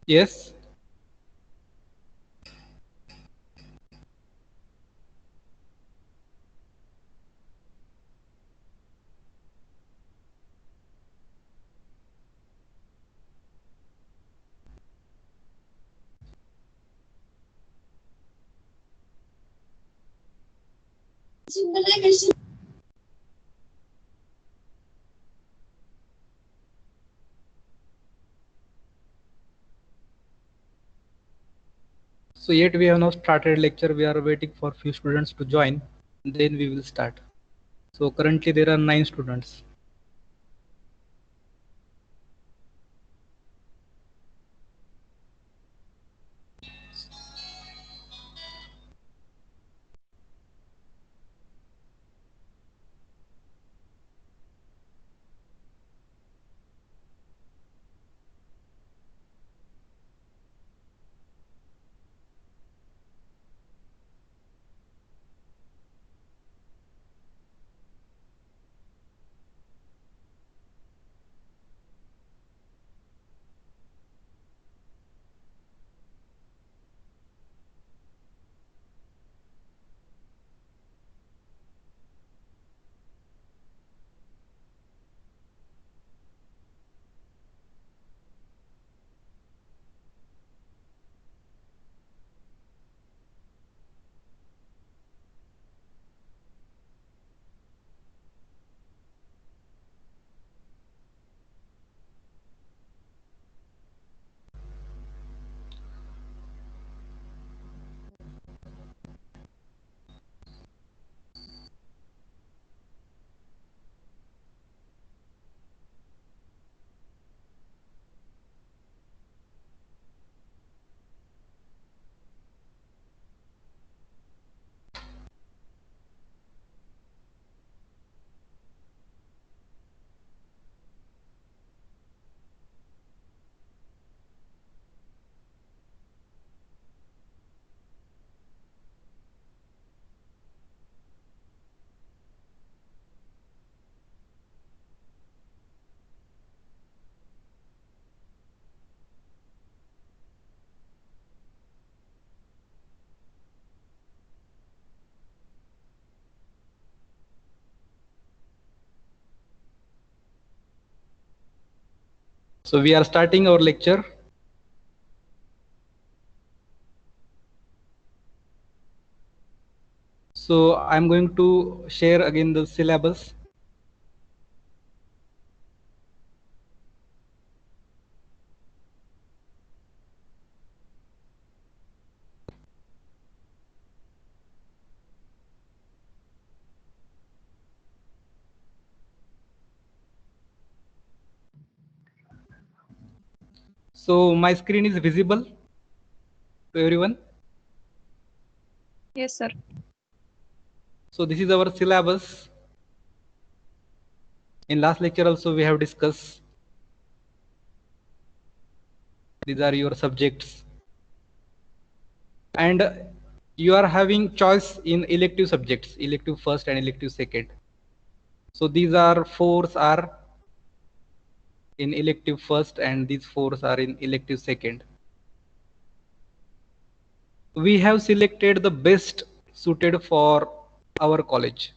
Yes. So yet we have now started lecture. We are waiting for few students to join. Then we will start. So currently there are 9 students. So we are starting our lecture. So I'm going to share again the syllabus. So my screen is visible to everyone. Yes, sir. So this is our syllabus. In last lecture also we have discussed. These are your subjects. And you are having choice in elective subjects, elective first and elective second. So these are 4s are in elective first and these 4s are in elective second. We have selected the best suited for our college.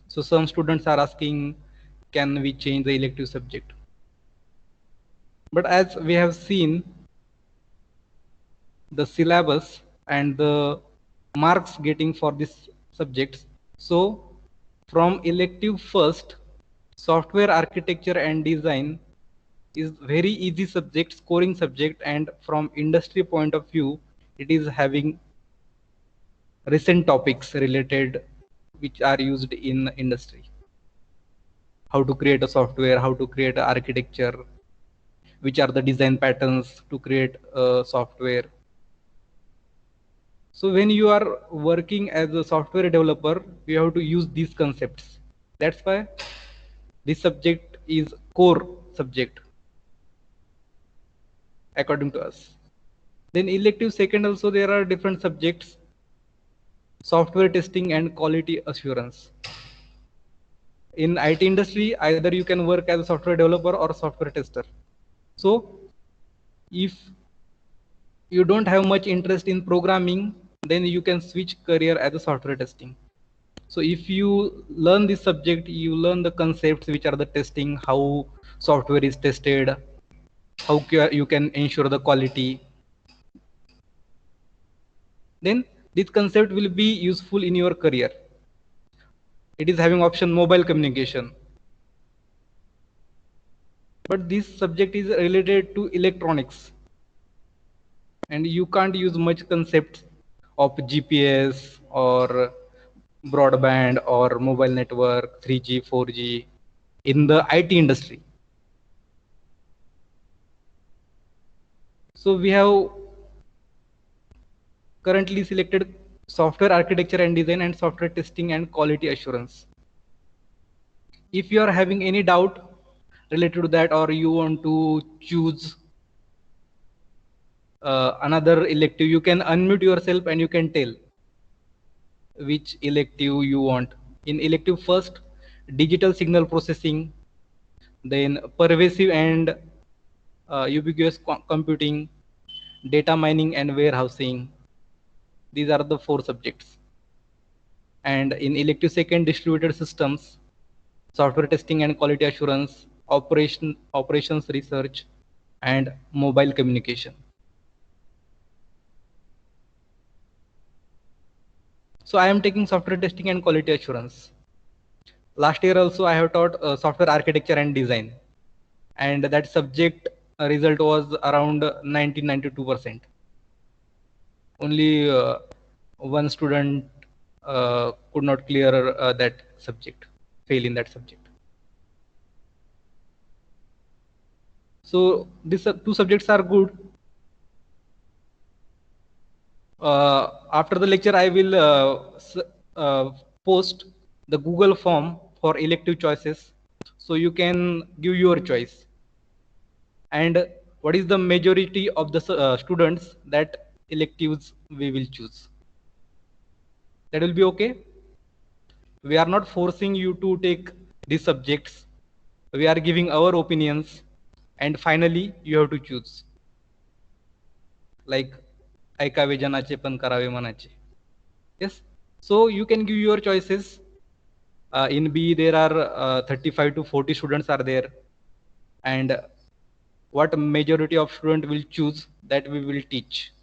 So some students are asking, can we change the elective subject? But as we have seen the syllabus and the marks getting for this subjects, so from elective first, software architecture and design is very easy subject, scoring subject, and from industry point of view it is having recent topics related which are used in industry. How to create a software, how to create an architecture, which are the design patterns to create a software. So when you are working as a software developer, you have to use these concepts. That's why this subject is core subject according to us. Then elective second also there are different subjects. software testing and quality assurance. In IT industry, either you can work as a software developer or software tester. So if you don't have much interest in programming, then you can switch career as a software testing. So if you learn this subject, you learn the concepts which are the testing, how software is tested, how you can ensure the quality. Then this concept will be useful in your career. It is having option mobile communication. But this subject is related to electronics. And you can't use much concepts of GPS or broadband or mobile network, 3G, 4G in the IT industry. So we have currently selected software architecture and design and software testing and quality assurance. If you are having any doubt related to that, or you want to choose another elective, you can unmute yourself and you can tell which elective you want. In elective first, digital signal processing, then pervasive and ubiquitous computing, data mining and warehousing. These are the 4 subjects. And in elective second, distributed systems, software testing and quality assurance, operations research, and mobile communication. So I am taking software testing and quality assurance. Last year also I have taught software architecture and design, and that subject result was around 92%. Only one student could not clear that subject, fail in that subject. So these 2 subjects are good. After the lecture, I will post the Google form for elective choices, so you can give your choice. And what is the majority of the students that electives we will choose? That will be okay. We are not forcing you to take these subjects. We are giving our opinions, and finally you have to choose. Like ऐकावे जनाचे पण करावे मनाचे. Yes. So you can give your choices. In B, there are 35 to 40 students are there, and what majority of student will choose, that we will teach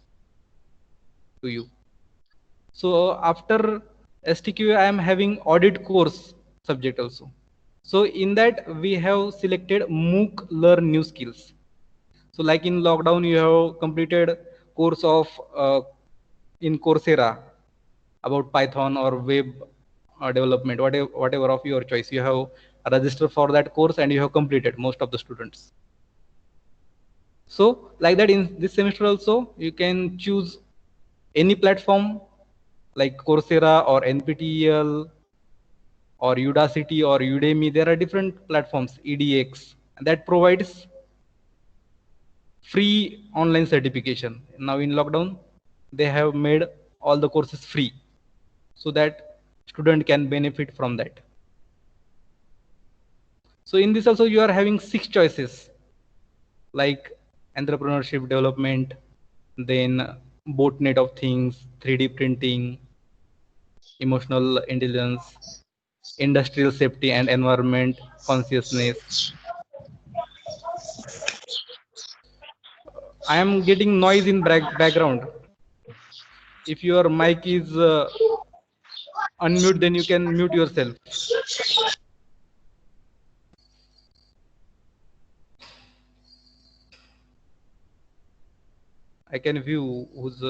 to you. So after STQ, I am having audit course subject also. So in that we have selected MOOC learn new skills. So like in lockdown, you have completed course of in Coursera about Python or web development, whatever of your choice. You have registered for that course and you have completed, most of the students. So like that, in this semester also, you can choose any platform like Coursera or NPTEL or Udacity or Udemy. There are different platforms, EDX, that provides free online certification. Now in lockdown, they have made all the courses free so that student can benefit from that. So in this also you are having 6 choices like entrepreneurship development, then botnet of things, 3D printing, emotional intelligence, industrial safety and environment consciousness. I am getting noise in background. If your mic is unmute, then you can mute yourself. I can view whose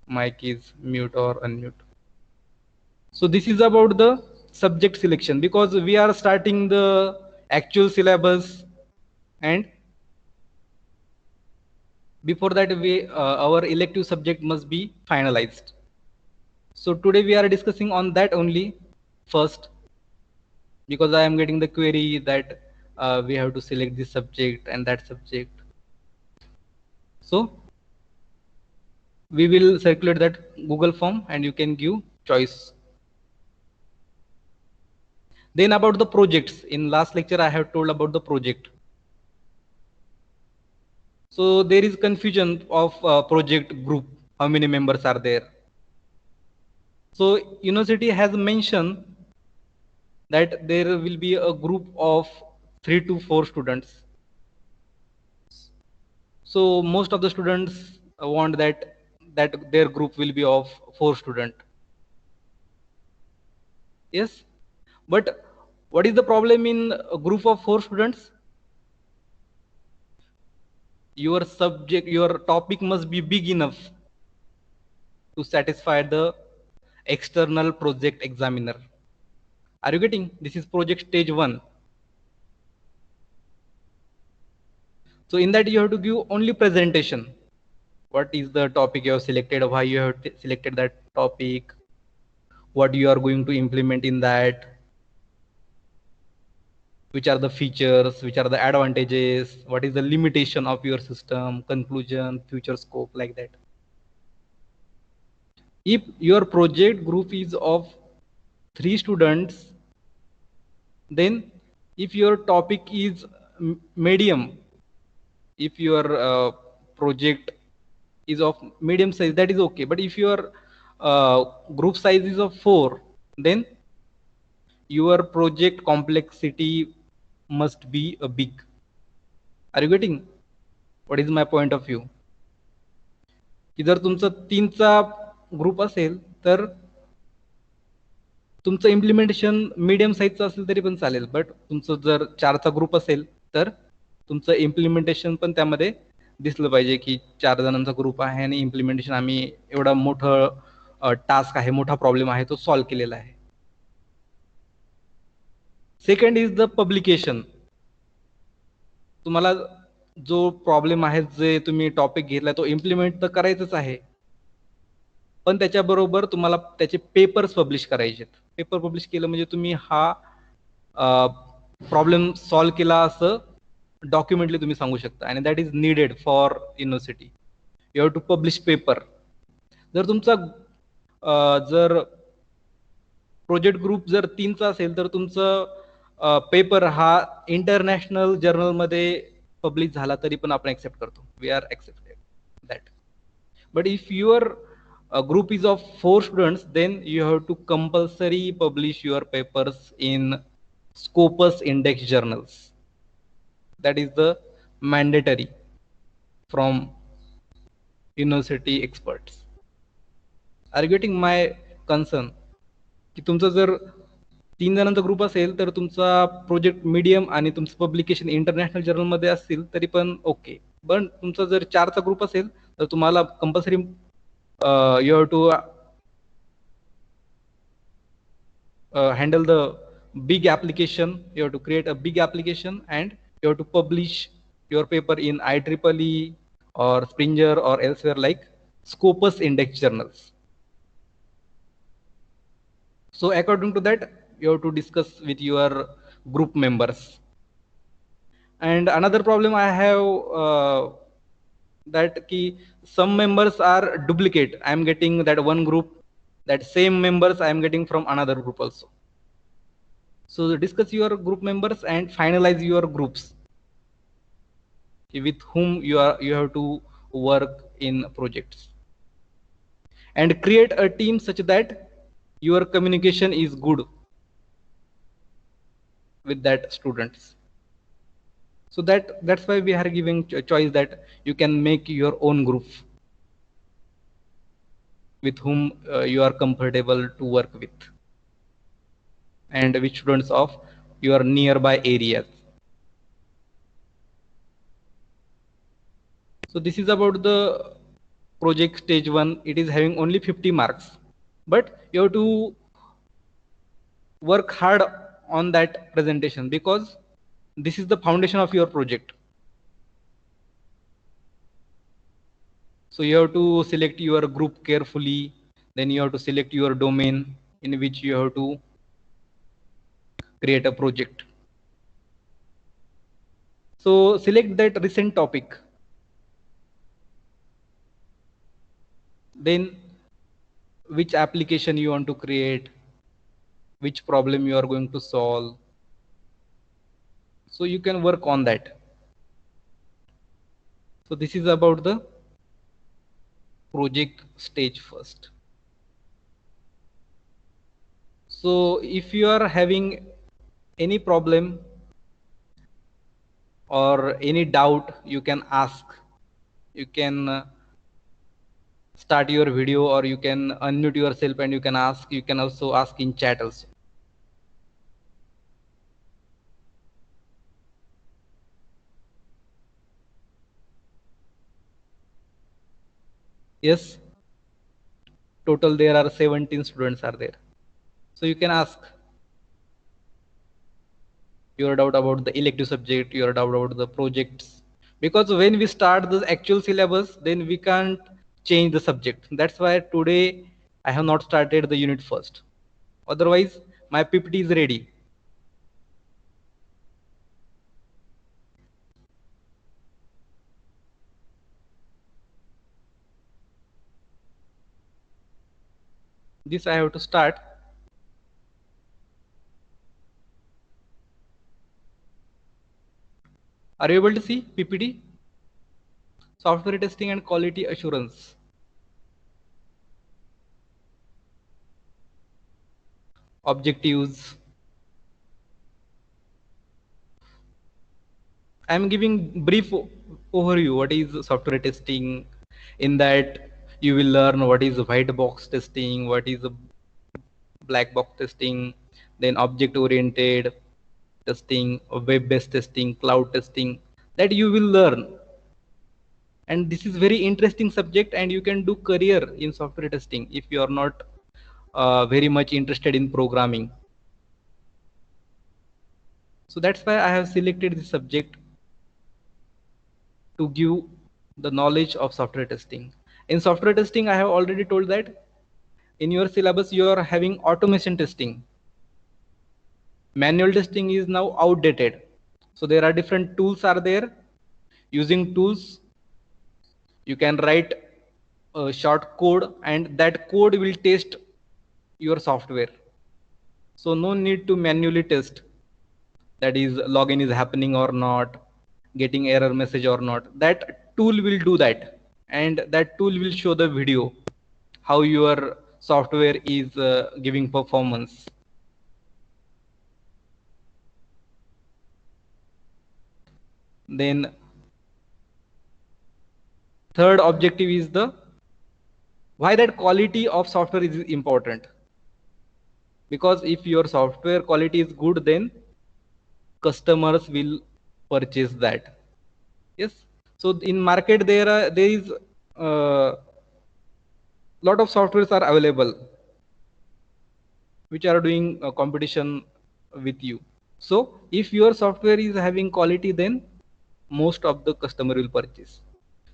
mic is mute or unmute. So this is about the subject selection, because we are starting the actual syllabus, and before that our elective subject must be finalized. So today we are discussing on that only first, because I am getting the query that we have to select this subject and that subject. So we will circulate that Google form and you can give choice. Then about the projects, in last lecture I have told about the project. So there is confusion of project group, how many members are there. So university has mentioned that there will be a group of 3 to 4 students. So most of the students want that their group will be of 4 students. Yes, but what is the problem in a group of 4 students? Your subject, your topic must be big enough to satisfy the external project examiner. Are you getting? This is project stage 1. So in that you have to give only presentation. What is the topic you have selected, why you have selected that topic, what you are going to implement in that, which are the features, which are the advantages, what is the limitation of your system, conclusion, future scope, like that. If your project group is of 3 students, then if your topic is medium, if your project is of medium size, that is okay. But if your group size is of 4, then your project complexity must be a big. Are you getting what is my point of view? की जर तुमचा 3चा group असेल तर तुमचं implementation medium साईजचं असेल तरी पण चालेल, बट तुमचं जर 4चा ग्रुप असेल तर तुमचं इम्प्लिमेंटेशन पण त्यामध्ये दिसलं पाहिजे की 4 जणांचा ग्रुप आहे आणि इम्प्लिमेंटेशन आम्ही एवढा मोठं टास्क आहे, मोठा प्रॉब्लेम आहे तो सॉल्व्ह केलेला आहे. Second is the publication. तुम्हाला जो प्रॉब्लेम आहे, जे तुम्ही टॉपिक घेतलाय तो इम्प्लिमेंट तर करायचंच आहे, पण त्याच्याबरोबर तुम्हाला त्याचे पेपर्स पब्लिश करायचे. पेपर पब्लिश केलं म्हणजे तुम्ही हा प्रॉब्लेम सॉल्व्ह केला असं डॉक्युमेंटली तुम्ही सांगू शकता, आणि that is needed for university. You have to publish paper. जर तुमचा जर प्रोजेक्ट ग्रुप जर 3चा असेल तर तुमचं पेपर हा इंटरनॅशनल जर्नलमध्ये पब्लिश झाला तरी पण आपण ऍक्सेप्ट करतो. We are accepted that. But if your group is of 4 students, then you have to compulsory publish your papers in Scopus Index journals. That is the mandatory from university experts. Are you getting my concern? की तुमचं जर 3 जणांचा group असेल तर तुमचा project medium आणि तुमचं publication international जर्नलमध्ये असतील तरी पण ओके. पण तुमचा जर 4चा ग्रुप असेल तर तुम्हाला compulsory you have to handle the big application. You have to create a big application and you have to publish your paper in IEEE or Springer or elsewhere like Scopus Index journals. So according to that, you have to discuss with your group members. And another problem I have, that key some members are duplicate. I am getting that one group, that same members I am getting from another group also. So discuss your group members and finalize your groups with whom you have to work in projects, and create a team such that your communication is good with that students. So that's why we are giving a choice that you can make your own group with whom you are comfortable to work with, and with students of your nearby areas. So this is about the project stage 1. It is having only 50 marks, but you have to work hard on that presentation because this is the foundation of your project. So you have to select your group carefully, then you have to select your domain in which you have to create a project. So select that recent topic. Then which application you want to create, which problem you are going to solve. So you can work on that. So this is about the project stage first. So if you are having any problem or any doubt, you can ask. You can start your video, or you can unmute yourself and you can ask. You can also ask in chat also. Yes, total there are 17 students are there. So you can ask your doubt about the elective subject, your doubt about the projects. Because when we start the actual syllabus, then we can't change the subject. That's why today I have not started the unit first. Otherwise, my PPT is ready. This I have to start. Are you able to see PPT? Software testing and quality assurance. Objectives. I am giving brief overview. What is software testing? In that you will learn what is white box testing, what is black box testing, then object oriented testing, web based testing, cloud testing. That you will learn. And this is very interesting subject, and you can do career in software testing if you are not very much interested in programming. So that's why I have selected this subject to give the knowledge of software testing. In software testing, I have already told that in your syllabus you are having automation testing. Manual testing is now outdated. So there are different tools are there. Using tools, you can write a short code, and that code will test your software. So no need to manually test, that is login is happening or not, getting error message or not. That tool will do that, and that tool will show the video how your software is giving performance. Then third objective is the why that quality of software is important. Because if your software quality is good, then customers will purchase that. Yes. So in market there is lot of softwares are available which are doing competition with you. So if your software is having quality, then most of the customer will purchase.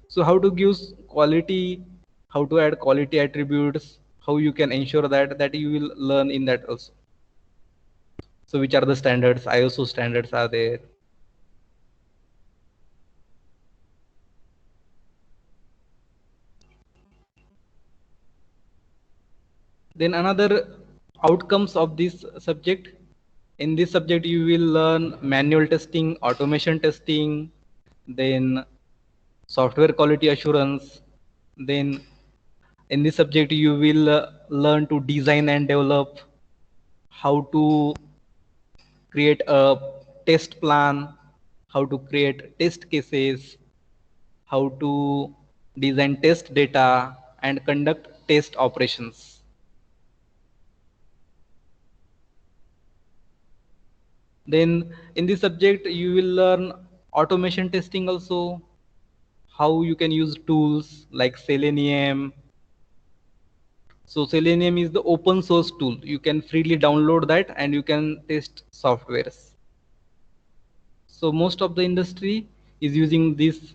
So how to give quality, how to add quality attributes, how you can ensure that you will learn in that also. So which are the standards? ISO standards are there. Then another outcomes of this subject. In this subject, you will learn manual testing, automation testing, then software quality assurance. Then in this subject, you will learn to design and develop, how to create a test plan, how to create test cases, how to design test data and conduct test operations. Then in this subject, you will learn automation testing also, how you can use tools like Selenium. So Selenium is the open source tool. You can freely download that and you can test softwares. So most of the industry is using this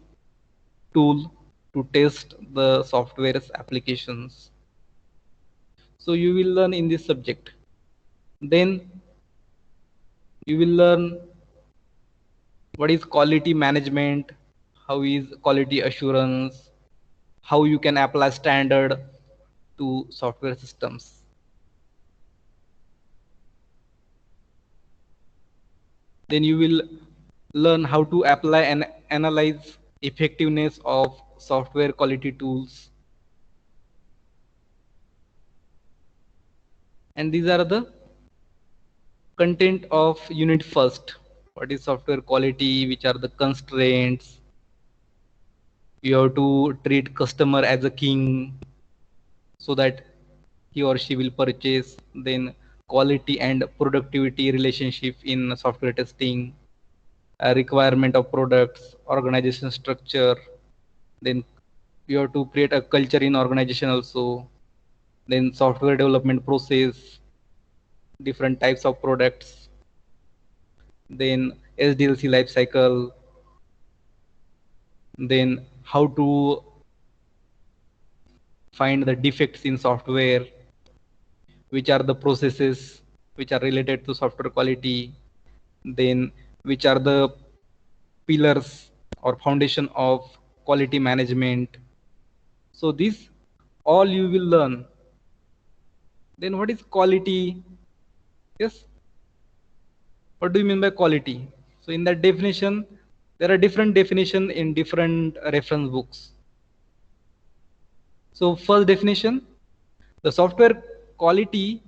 tool to test the software's applications. So you will learn in this subject. Then you will learn what is quality management, how is quality assurance, how you can apply standard. to software systems. Then you will learn how to apply and analyze effectiveness of software quality tools. And these are the content of unit first. What is software quality? Which are the constraints? You have to treat customer as a king so that he or she will purchase. Then quality and productivity relationship in software testing, a requirement of products, organization structure. Then you have to create a culture in organization also. Then software development process, different types of products. Then SDLC life cycle. Then how to find the defects in software, which are the processes which are related to software quality, then which are the pillars or foundation of quality management. So this all you will learn. Then what is quality? Yes, what do you mean by quality? So in that definition, there are different definition in different reference books. So first definition, the software quality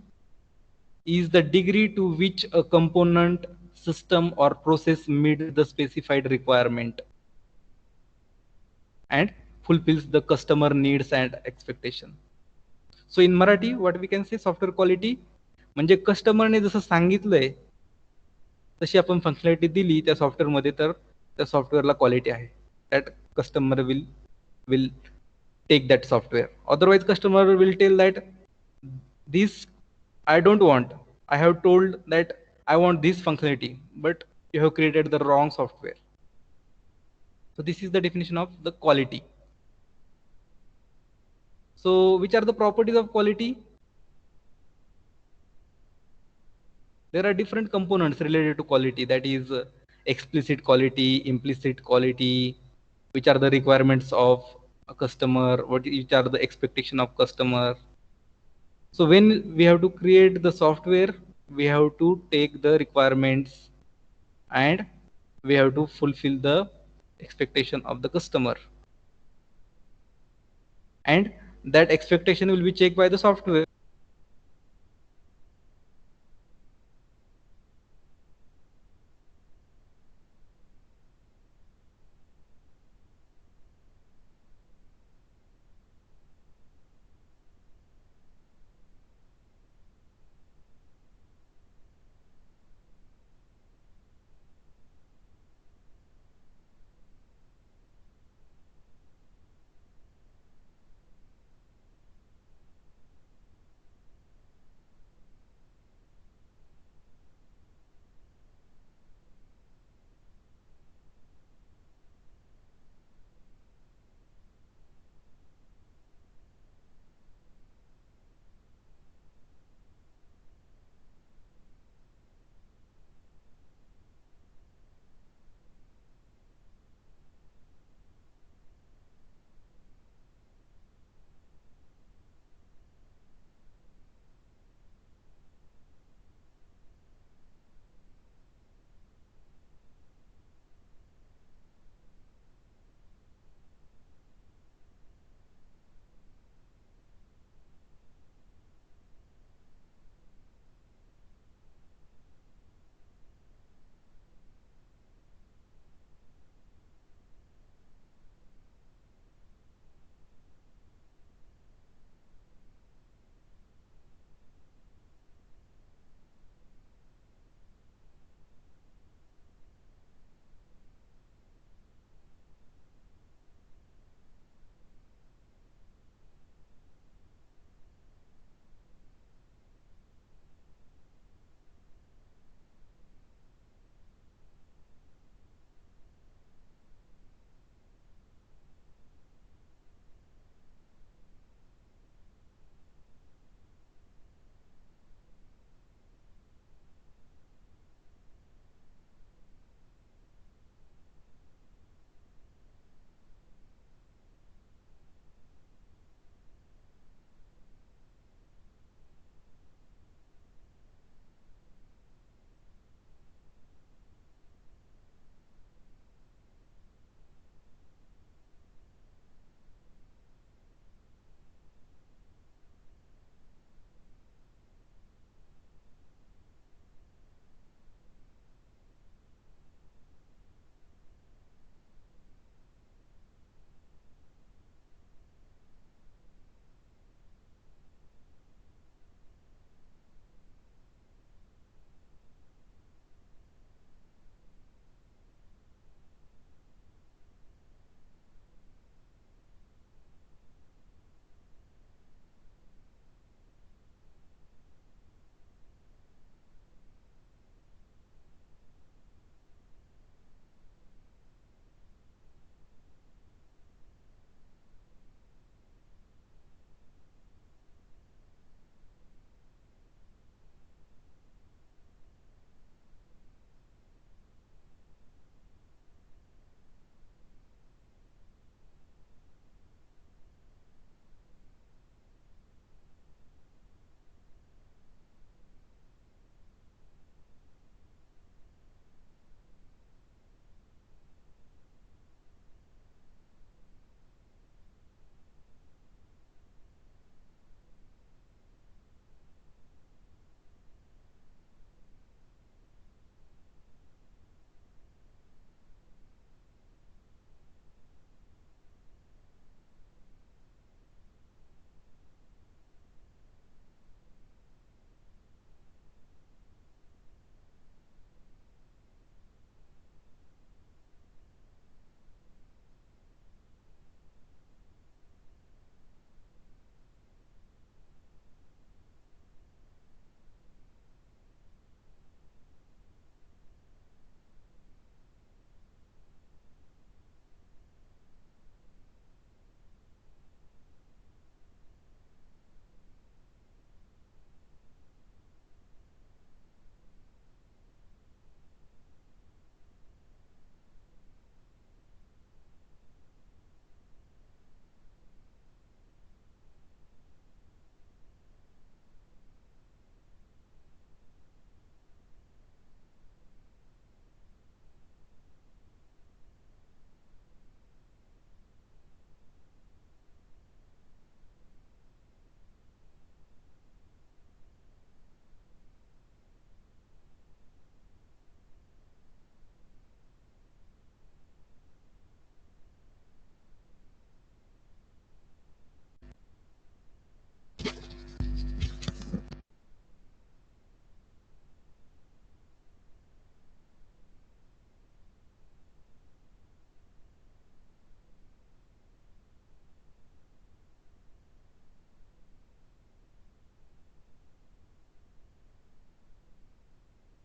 is the degree to which a component, system or process meets the specified requirement and fulfills the customer needs and expectation. So in Marathi what we can say, software quality म्हणजे कस्टमरने जसं सांगितलंय तशी आपण functionality दिली त्या सॉफ्टवेअरमध्ये तर त्या सॉफ्टवेअरला quality आहे. That customer will take that software. Otherwise customer will tell that this I don't want. I have told that I want this functionality, but you have created the wrong software. So this is the definition of the quality. So which are the properties of quality? There are different components related to quality, that is explicit quality, implicit quality, which are the requirements of a customer, which are the expectation of customer. So when we have to create the software, we have to take the requirements and we have to fulfill the expectation of the customer, and that expectation will be checked by the software.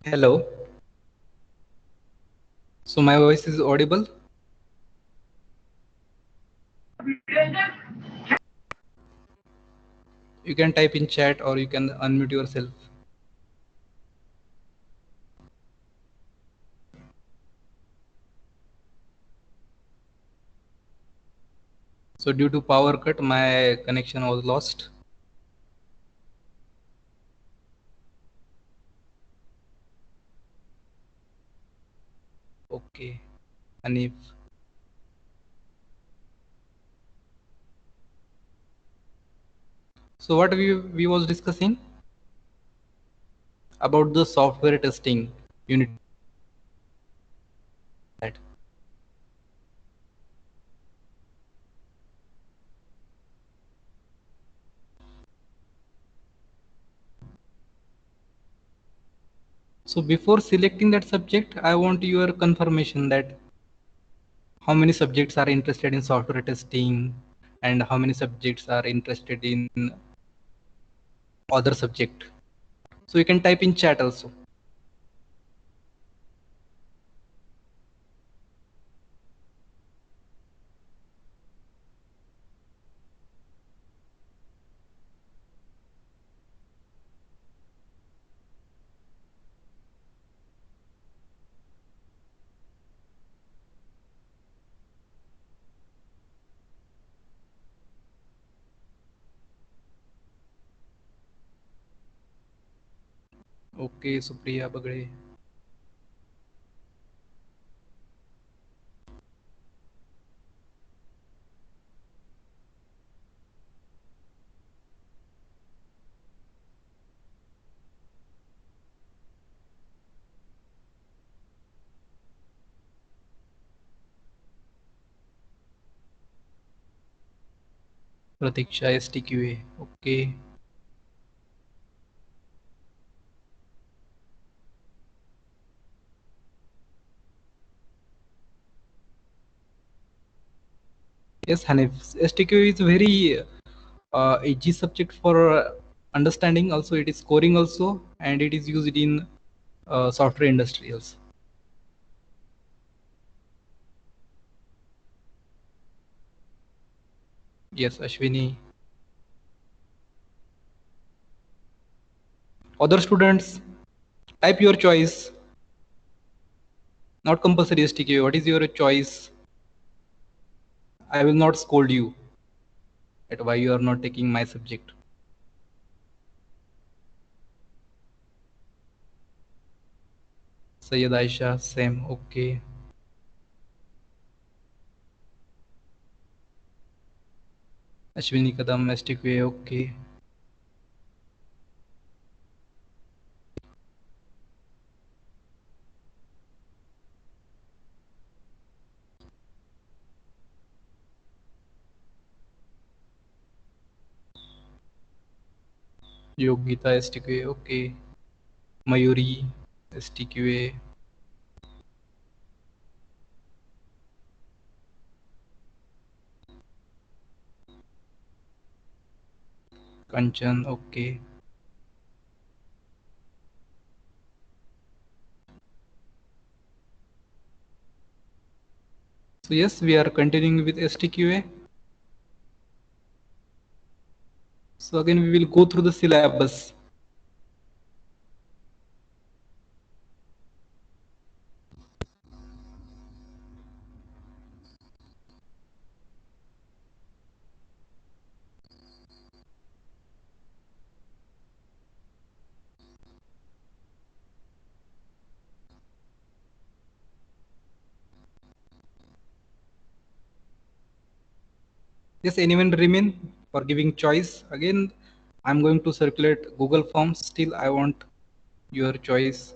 Hello. So my voice is audible. You can type in chat or you can unmute yourself. So due to power cut, my connection was lost. Okay. Hanif. So what we was discussing about the software testing unit. That. So before selecting that subject, I want your confirmation that how many subjects are interested in software testing and how many subjects are interested in other subject. So you can type in chat also. Okay, Supriya Bagre. Pratiksha STQA. Okay. Yes, Hanif. STQA is very easy subject for understanding. Also, it is scoring also, and it is used in software industry also. Yes, Ashwini. Other students, type your choice. Not compulsory STQA. What is your choice? I will not scold you at why you are not taking my subject. Sayyid Aisha, same. Okay. Ashwini Kadam, STQA. Okay. Yogita, STQA. Okay. Mayuri, STQA. Kanchan. Okay. So yes, we are continuing with STQA. So again, we will go through the syllabus. Yes, anyone remain for giving choice? Again, I'm going to circulate Google Forms. Still, I want your choice.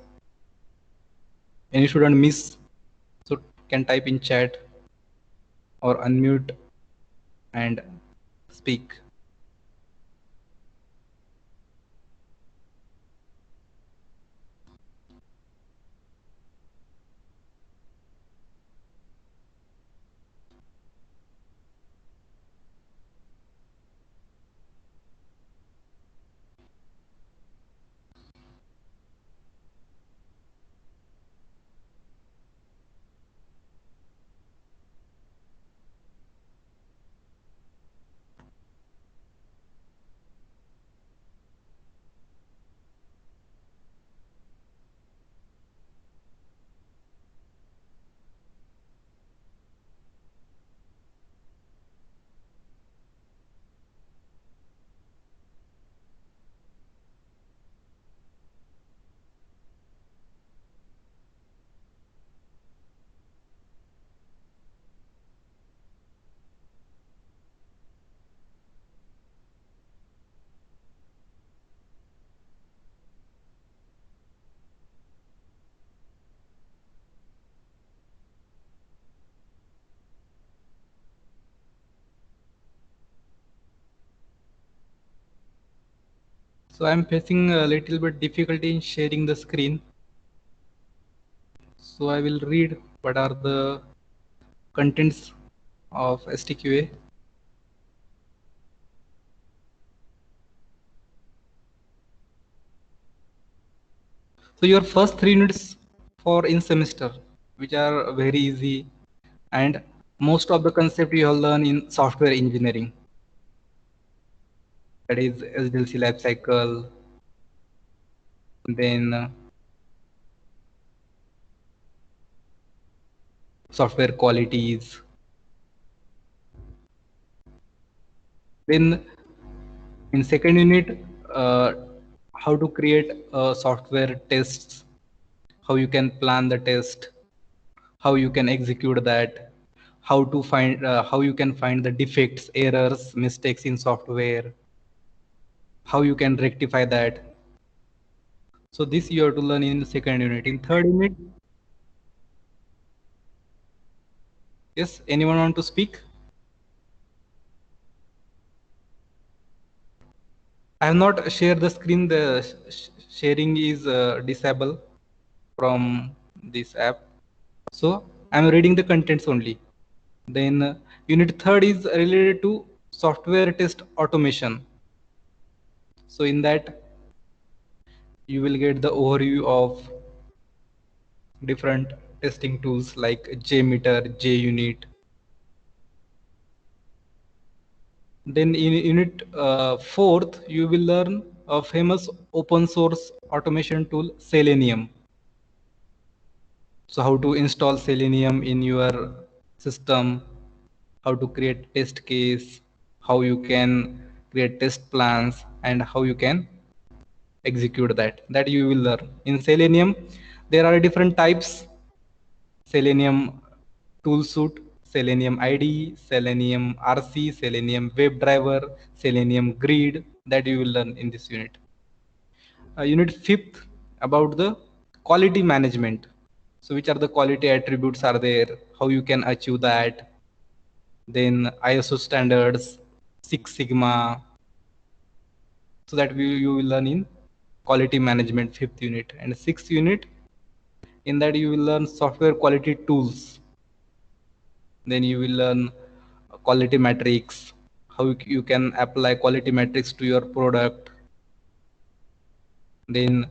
Any student miss, so can type in chat or unmute and speak. So I'm facing a little bit difficulty in sharing the screen. So I will read what are the contents of STQA. So your first 3 units for in semester, which are very easy, and most of the concept you have learned in software engineering. That is SDLC life cycle, then software qualities. Then in second unit, uh, how to create software tests, how you can plan the test, how you can execute that, how to find, how you can find the defects, errors, mistakes in software, how you can rectify that. So this you have to learn in the second unit. In third unit, yes, anyone want to speak? I have not shared the screen. The sharing is disabled from this app. So I'm reading the contents only. Then unit third is related to software test automation. So in that you will get the overview of different testing tools like JMeter, JUnit. Then in unit fourth, you will learn a famous open source automation tool, Selenium. So how to install Selenium in your system, how to create test case, how you can create test plans, and how you can execute that you will learn. In Selenium, there are different types: Selenium toolsuite, Selenium IDE, Selenium RC, Selenium WebDriver, Selenium Grid, that you will learn in this unit. Unit fifth, about the quality management. So which are the quality attributes are there, how you can achieve that. Then ISO standards, Six Sigma. So that you will learn in quality management, fifth unit. And sixth unit, in that you will learn software quality tools. Then you will learn quality metrics, how you can apply quality metrics to your product. Then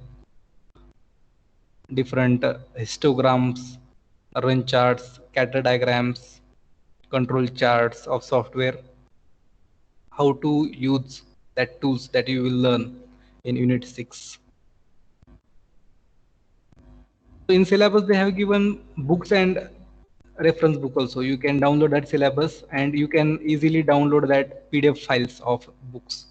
different histograms, run charts, scatter diagrams, control charts of software, how to use that tools that you will learn in unit 6. So in syllabus they have given books and reference book also. You can download that syllabus and you can easily download that PDF files of books.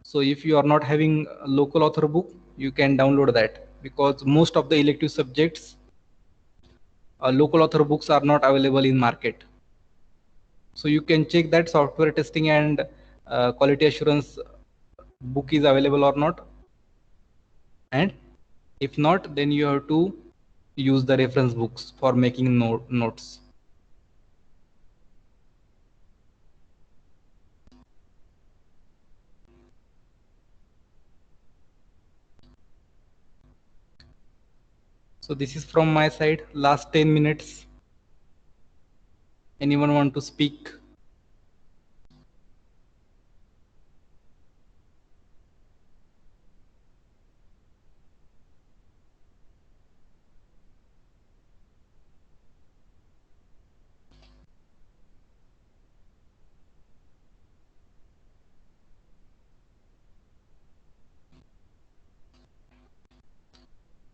So if you are not having a local author book, you can download that, because most of the elective subjects, local author books are not available in market. So you can check that software testing and quality assurance book is available or not, and if not, then you have to use the reference books for making notes. So this is from my side. Last 10 minutes. Anyone want to speak?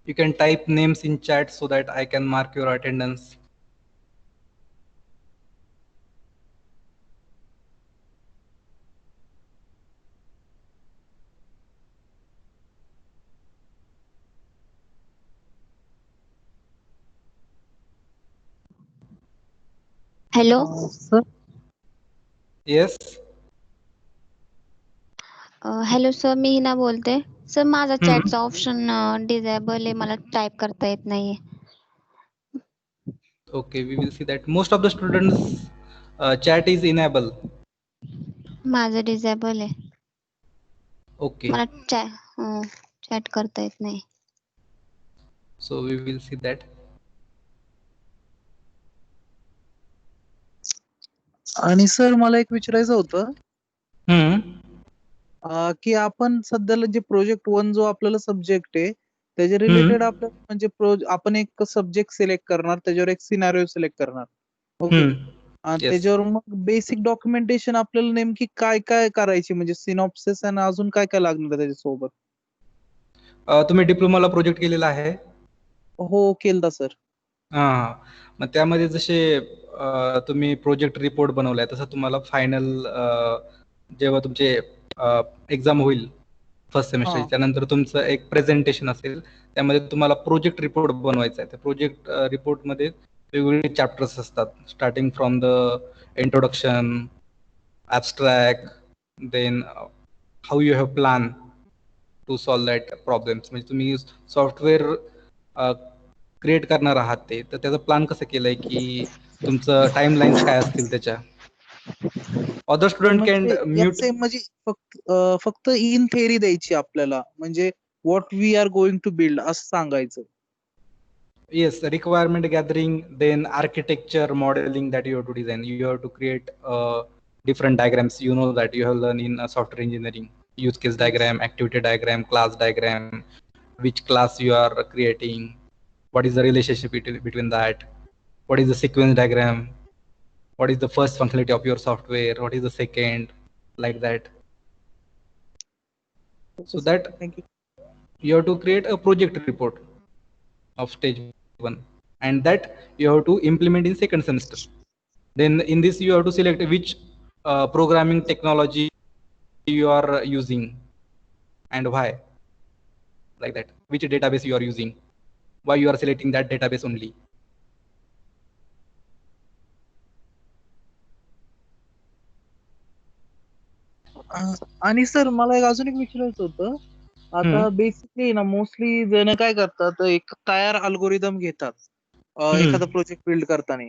You can type names in chat so that I can mark your attendance. Hello Sir? Yes. Hello sir, मी हिना बोलते. Sir माझा Hmm. चॅटचा option disable आहे, मला type करता येत नाहीये. Okay, we will see that most of the students chat is enabled. माझं disable आहे. Okay, मला चॅट करता येत नाही. so we will see that. आणि सर मला एक विचारायचं होतं Hmm. की आपण सध्याला जे प्रोजेक्ट 1 जो आपल्याला सब्जेक्ट आहे त्याच्या हम्म. रिलेटेड आपल्याला म्हणजे आपण एक सब्जेक्ट सिलेक्ट करणार, त्याच्यावर एक सिनारिओ सिलेक्ट करणार. ओके. Hmm. आणि Yes. त्याच्यावर मग बेसिक डॉक्युमेंटेशन आपल्याला नेमकी काय काय करायची, म्हणजे सिनॉप्सिस आणि अजून काय काय लागणार आहे त्याच्यासोबत? तुम्ही डिप्लोमाला प्रोजेक्ट केलेला आहे? हो, केलता सर. हां. मग त्यामध्ये जसे तुम्ही प्रोजेक्ट रिपोर्ट बनवलाय तसं तुम्हाला फायनल जेव्हा तुमचे एक्झाम होईल फर्स्ट सेमेस्टरची, हां. त्यानंतर तुमचं एक प्रेझेंटेशन असेल, त्यामध्ये तुम्हाला प्रोजेक्ट रिपोर्ट बनवायचा आहे. त्या प्रोजेक्ट रिपोर्टमध्ये वेगवेगळे चॅप्टर्स असतात, starting from the introduction, abstract, then how you have plan to solve that problems. म्हणजे तुम्ही सॉफ्टवेअर क्रिएट करणार आहात ते, तर त्याचा प्लॅन कसं केलंय, की तुमचं टाईमलाईन्स काय असतील त्याच्या. अदर तर स्टुडंट कॅन म्हणजे म्यूट. याचे म्हणजे फक्त इन थेअरी द्यायची आपल्याला, म्हणजे what we are going to build असं सांगायचं. Yes, requirement gathering, then architecture modeling that you have to design. You have to create different diagrams. You know that you have learned in software engineering. Use case Yes. diagram, activity diagram, class diagram, which class you are creating, what is the relationship between that, what is the sequence diagram, what is the first functionality of your software, what is the second, like that. So that Thank you. you have to create a project report of stage 1, and that you have to implement in second semester. Then in this you have to select which programming technology you are using and why, like that, which database you are using, why you are selecting that database only. आणि sir मला अजून एक विचारायचं होतं. आता basically ना mostly जण काय करतात, एक तयार अल्गोरिदम घेतात एखादा प्रोजेक्ट बिल्ड करताना.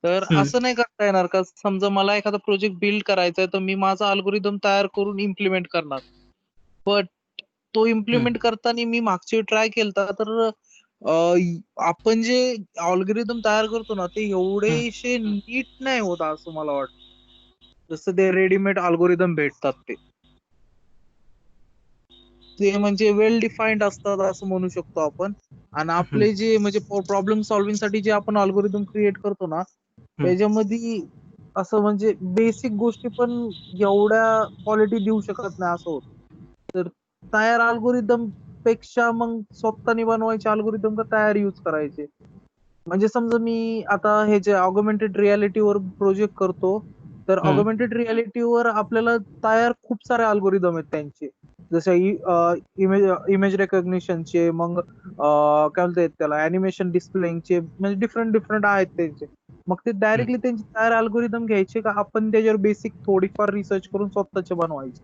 तर असं नाही करता येणार का, समजा मला एखादा प्रोजेक्ट बिल्ड करायचा आहे तर मी माझा अल्गोरिदम तयार करून इम्प्लिमेंट करणार, बट तो इम्प्लिमेंट करताना मी मागची ट्राय केलता तर आपण जे अल्गोरिदम तयार करतो ना ते एवढेशे नीट नाही होत असं मला वाटतं, जसं ते रेडीमेड अल्गोरिदम भेटतात ते म्हणजे वेल डिफाईन्ड असतात असं म्हणू शकतो आपण. आणि आपले जे म्हणजे प्रॉब्लेम सॉल्व्हिंग साठी जे आपण अल्गोरिदम क्रिएट करतो ना त्याच्यामध्ये असं म्हणजे बेसिक गोष्टी पण एवढ्या क्वालिटी देऊ शकत नाही असं होतं. तर तयार अल्गोरिदम पेक्षा मग स्वतःने बनवायचे अल्गोरिदम का तयार यूज करायचे? म्हणजे समजा मी आता हे जे ऑगमेंटेड रियालिटीवर प्रोजेक्ट करतो, तर ऑगमेंटेड रियालिटीवर आपल्याला तयार खूप सारे अल्गोरिदम आहेत त्यांचे, जसे इमेज रेकॉग्निशनचे, मग काय बोलतात त्याला अॅनिमेशन डिस्प्लेचे, म्हणजे डिफरंट डिफरंट आहेत त्यांचे. मग ते डायरेक्टली त्यांचे तयार अल्गोरिदम घ्यायचे का आपण त्याच्यावर बेसिक थोडीफार रिसर्च करून स्वतःचे बनवायचे?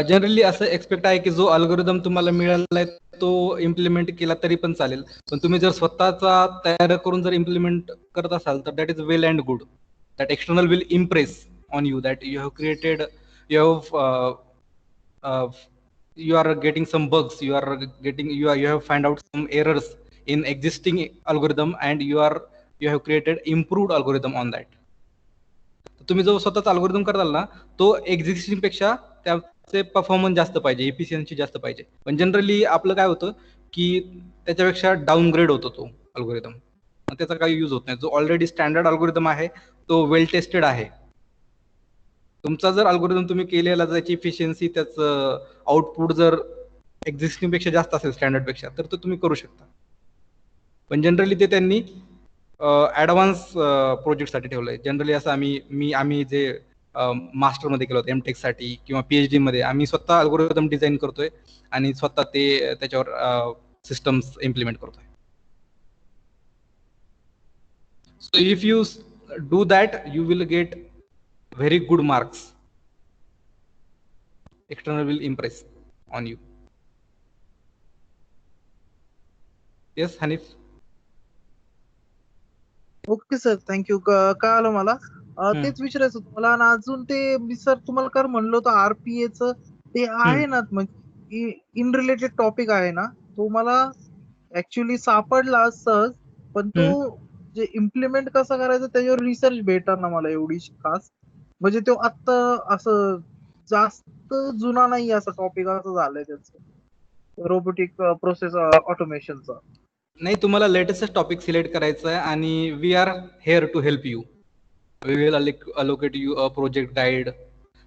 जनरली असं एक्सपेक्ट आहे की जो अल्गोरिदम तुम्हाला मिळालाय तो इम्प्लिमेंट केला तरी पण चालेल, पण तुम्ही जर स्वतःचा तयार करून जर इम्प्लिमेंट करत असाल तर that is well and good. That external will impress on you that you have created, you are getting some bugs, you have find out some errors in existing algorithm, and you have created improved algorithm on that. तुम्ही जो स्वतःचा algorithm करताल ना तो existing पेक्षा त्याचे performance जास्त पाहिजे, एफिशियन्सी जास्त पाहिजे. पण जनरली आपलं काय होतं की त्याच्यापेक्षा डाऊनग्रेड होतो तो अल्गोरिदम, त्याचा काही यूज होत नाही. जो ऑलरेडी स्टँडर्ड अल्गोरिदम आहे तो वेल टेस्टेड आहे. तुमचा जर अल्गोरिदम तुम्ही केलेला त्याची इफिशियन्सी, त्याचं आउटपुट जर एक्झिस्टिंग पेक्षा जास्त असेल स्टँडर्ड पेक्षा, तर तो तुम्ही करू शकता. पण जनरली ते त्यांनी ऍडव्हान्स प्रोजेक्टसाठी ठेवलंय. जनरली असं आम्ही जे मास्टरमध्ये केलं होतं एमटेक साठी किंवा पीएचडी मध्ये, आम्ही स्वतः अल्गोरिदम डिझाईन करतोय आणि स्वतः ते त्याच्यावर सिस्टम्स इम्प्लिमेंट करतोय. So if you do that you will get very good marks. External will impress on you. Yes, Hanif. Okay sir, thank you. कळालं मला. तेच विचारायचं होतं मला. आणि अजून ते मी सर तुम्हाला कर म्हणलं होतं आरपीएचं ते आहे ना, म्हणजे इन रिलेटेड टॉपिक आहे ना, तो मला ऍक्च्युली सापडला सहज, पण तो हम्म. जे इम्प्लिमेंट कसं करायचं त्याच्यावर रिसर्च भेटणार ना मला एवढी खास. म्हणजे तो आत्ता असं जास्त जुना नाही असं टॉपिक असं झालंय त्याचं, रोबोटिक प्रोसेस ऑटोमेशनचा. नाही, तुम्हाला लेटेस्ट टॉपिक सिलेक्ट करायचा आहे आणि we are here to help you. We will allocate you a project guide.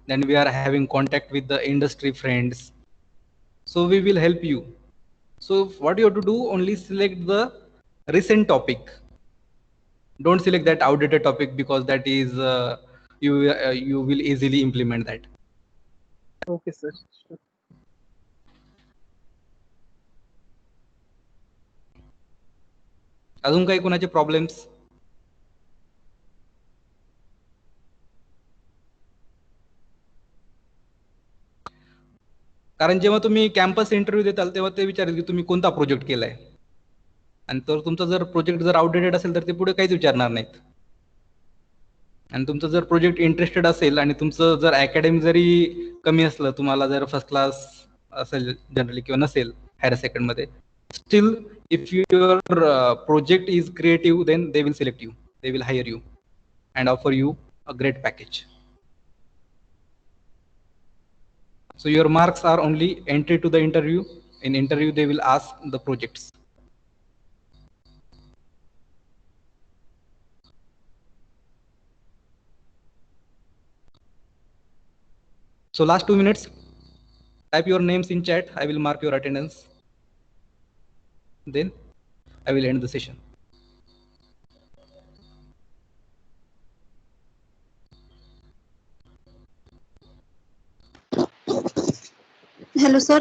Then we are having contact with the industry friends. So we will help you. So what you have to do, only select the recent topic. Don't select that outdated topic because that is you will easily implement that. Okay sir. अजून काही कोणाचे problems? कारण जेव्हा तुम्ही campus interview देताल तेव्हा ते विचारेल की तुम्ही कोणता प्रोजेक्ट केलाय, आणि तर तुमचा जर प्रोजेक्ट जर आउटडेटेड असेल तर ते पुढे काहीच विचारणार नाहीत. आणि तुमचं जर प्रोजेक्ट इंटरेस्टेड असेल आणि तुमचं जर अकॅडमी जरी कमी असलं, तुम्हाला जर फर्स्ट क्लास असेल जनरली किंवा नसेल हायर सेकंडमध्ये, still if your project is creative then they will select you, they will hire you and offer you a great package. So your marks are only entry to the interview. In interview, they will ask the projects. So last 2 minutes, type your names in chat. I will mark your attendance. Then I will end the session. Hello, sir.